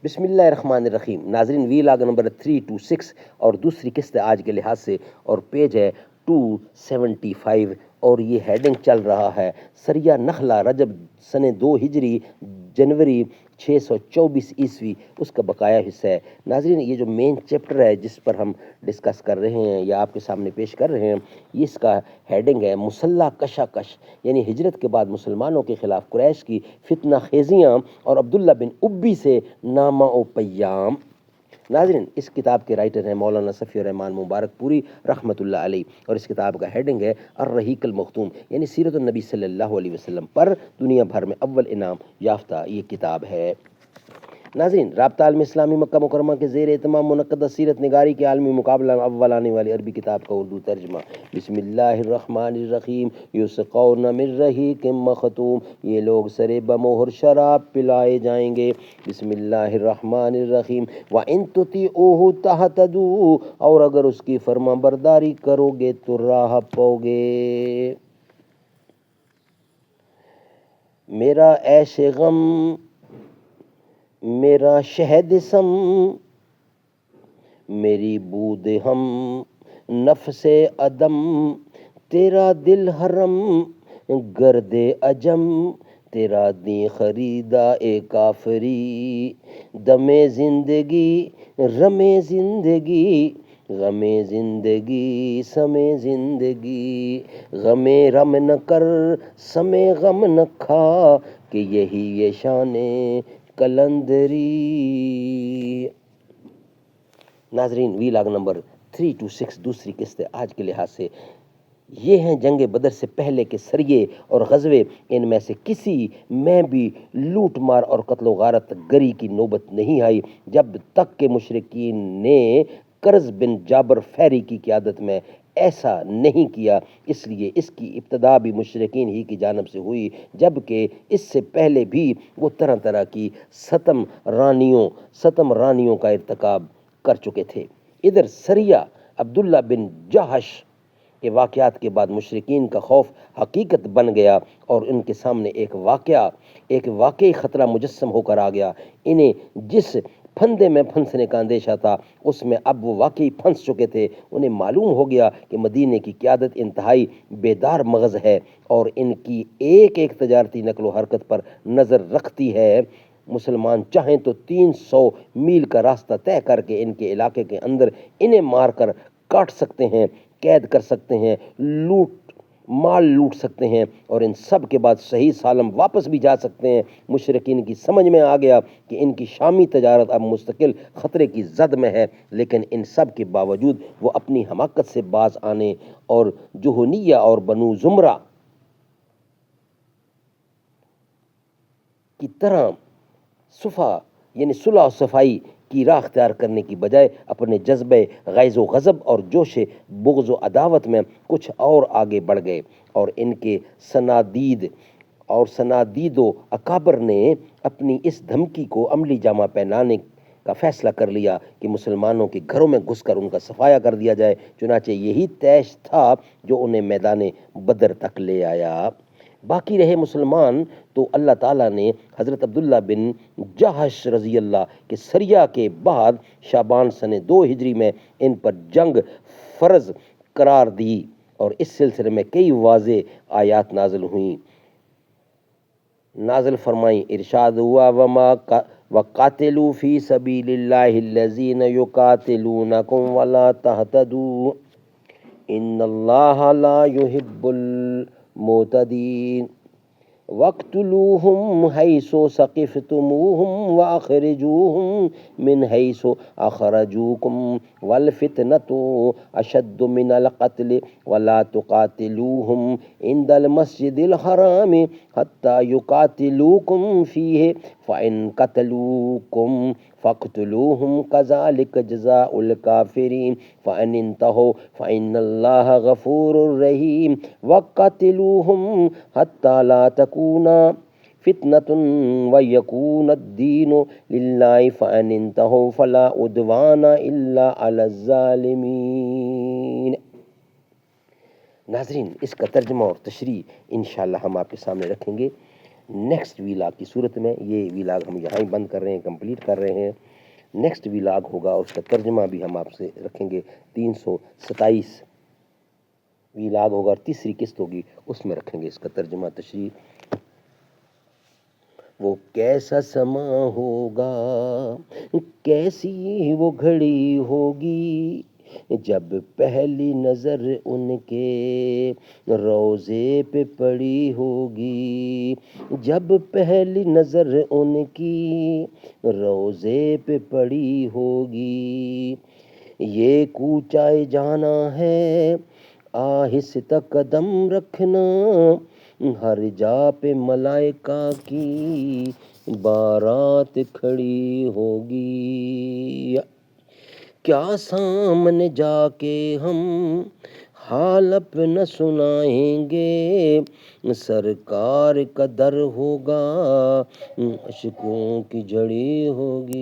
بسم اللہ الرحمن الرحیم. ناظرین، وی لاگ نمبر 326 اور دوسری قسط ہے آج کے لحاظ سے، اور پیج ہے 275، اور یہ ہیڈنگ چل رہا ہے سریہ نخلہ رجب سن 2 ہجری جنوری 624 عیسوی، اس کا بقایا حصہ ہے. ناظرین، یہ جو مین چیپٹر ہے جس پر ہم ڈسکس کر رہے ہیں یا آپ کے سامنے پیش کر رہے ہیں، یہ اس کا ہیڈنگ ہے مسلح کشاکش، یعنی ہجرت کے بعد مسلمانوں کے خلاف قریش کی فتنہ خیزیاں اور عبداللہ بن ابی سے نامہ و پیام. ناظرین، اس کتاب کے رائٹر ہیں مولانا صفی الرحمان مبارک پوری رحمۃ اللہ علیہ، اور اس کتاب کا ہیڈنگ ہے الرحیق المختوم، یعنی سیرت النبی صلی اللہ علیہ وسلم پر دنیا بھر میں اول انعام یافتہ یہ کتاب ہے. ناظرین، رابطہ عالم اسلامی مکہ مکرمہ کے زیر اہتمام منعقدہ سیرت نگاری کے عالمی مقابلہ میں اول آنے والی عربی کتاب کا اردو ترجمہ. بسم اللہ الرحمن الرحیم. یسقون من رحیق مختوم، یہ لوگ سرے بمہر شراب پلائے جائیں گے. بسم اللہ الرحمن الرحیم. وَإِن تُطِیعُوهُ تَهْتَدُوا، اور اگر اس کی فرما برداری کرو گے تو راہ پاؤ گے. میرا عیش غم میرا شہد سم، میری بود ہم نفس عدم، تیرا دل حرم گرد عجم، تیرا دین خریدا اے کافری، دم زندگی رم زندگی، غم زندگی سم زندگی، غم رم نہ کر سم غم نہ کھا، کہ یہی یہ شان کلندری. ناظرین، وی لاگ نمبر 326 دوسری قسط ہے آج کے لحاظ سے. یہ ہیں جنگ بدر سے پہلے کے سریے اور غزوے، ان میں سے کسی میں بھی لوٹ مار اور قتل و غارت گری کی نوبت نہیں آئی جب تک کہ مشرکین نے کرز بن جابر فیری کی قیادت میں ایسا نہیں کیا. اس لیے اس کی ابتدا بھی مشرکین ہی کی جانب سے ہوئی، جبکہ اس سے پہلے بھی وہ طرح طرح کی ستم رانیوں کا ارتکاب کر چکے تھے. ادھر سریہ عبداللہ بن جہش کے واقعات کے بعد مشرکین کا خوف حقیقت بن گیا اور ان کے سامنے ایک واقعی خطرہ مجسم ہو کر آ گیا. انہیں جس پھندے میں پھنسنے کا اندیشہ تھا اس میں اب وہ واقعی پھنس چکے تھے. انہیں معلوم ہو گیا کہ مدینے کی قیادت انتہائی بیدار مغز ہے اور ان کی ایک ایک تجارتی نقل و حرکت پر نظر رکھتی ہے. مسلمان چاہیں تو 300 میل کا راستہ طے کر کے ان کے علاقے کے اندر انہیں مار کر کاٹ سکتے ہیں، قید کر سکتے ہیں، مال لوٹ سکتے ہیں، اور ان سب کے بعد صحیح سالم واپس بھی جا سکتے ہیں. مشرکین کی سمجھ میں آ گیا کہ ان کی شامی تجارت اب مستقل خطرے کی زد میں ہے، لیکن ان سب کے باوجود وہ اپنی حماقت سے باز آنے اور جہنیہ اور بنو زمرہ کی طرح یعنی صلح و صفائی کی راہ اختیار کرنے کی بجائے اپنے جذبہ غیظ و غضب اور جوش بغض و عداوت میں کچھ اور آگے بڑھ گئے، اور ان کے سنادید و اکابر نے اپنی اس دھمکی کو عملی جامہ پہنانے کا فیصلہ کر لیا کہ مسلمانوں کے گھروں میں گھس کر ان کا صفایا کر دیا جائے. چنانچہ یہی طیش تھا جو انہیں میدان بدر تک لے آیا. باقی رہے مسلمان تو اللہ تعالیٰ نے حضرت عبداللہ بن جہش رضی اللہ کے سریہ کے بعد شعبان سن 2 ہجری میں ان پر جنگ فرض قرار دی، اور اس سلسلے میں کئی واضح آیات نازل فرمائیں. ارشاد ہوا وَقَاتِلُوا فِي سَبِيلِ اللَّهِ الَّذِينَ يُقَاتِلُونَكُمْ وَلَا تَهْتَدُوا إِنَّ اللَّهَ لَا يُحِبُّ الْمُعْتَدِينَ. وَاقْتُلُوهُمْ حَيْثُ ثَقِفْتُمُوهُمْ وَأَخْرِجُوهُمْ مِنْ حَيْثُ أَخْرَجُوكُمْ وَالْفِتْنَةُ أَشَدُّ مِنَ الْقَتْلِ وَلَا تُقَاتِلُوهُمْ عِنْدَ الْمَسْجِدِ الْحَرَامِ حَتَّى يُقَاتِلُوكُمْ فِيهِ فَإِنْ قَتَلُوكُمْ فَاقْتُلُوهُمْ كَذَلِكَ جَزَاءُ الْكَافِرِينَ فَإِنِ انْتَهُوا فَإِنَّ اللَّهَ غَفُورٌ رَحِيمٌ. وَقَاتِلُوهُمْ حَتَّى لَا تَكُونَ فِتْنَةٌ وَيَكُونَ الدِّينُ لِلَّهِ فَإِنِ انْتَهُوا فَلَا عُدْوَانَ إِلَّا عَلَى الظَّالِمِينَ. ناظرین، اس کا ترجمہ اور تشریح انشاءاللہ ہم آپ کے سامنے رکھیں گے. نیکسٹ ویلاگ کی صورت میں. یہ ویلاگ ہم یہاں ہی بند کر رہے ہیں، کمپلیٹ کر رہے ہیں. نیکسٹ ویلاگ ہوگا اور اس کا ترجمہ بھی ہم آپ سے رکھیں گے. 327 ویلاگ ہوگا اور تیسری قسط ہوگی، اس میں رکھیں گے اس کا ترجمہ تشریح. وہ کیسا سما ہوگا، کیسی وہ گھڑی ہوگی، جب پہلی نظر ان کے روضے پہ پڑی ہوگی. جب پہلی نظر ان کی روضے پہ پڑی ہوگی. یہ کوچائے جانا ہے، آہستہ قدم رکھنا، ہر جا پہ ملائکہ کی بارات کھڑی ہوگی. کیا سامنے جا کے ہم حال اپنا سنائیں گے، سرکار کا در ہوگا، اشکوں کی جھڑی ہوگی.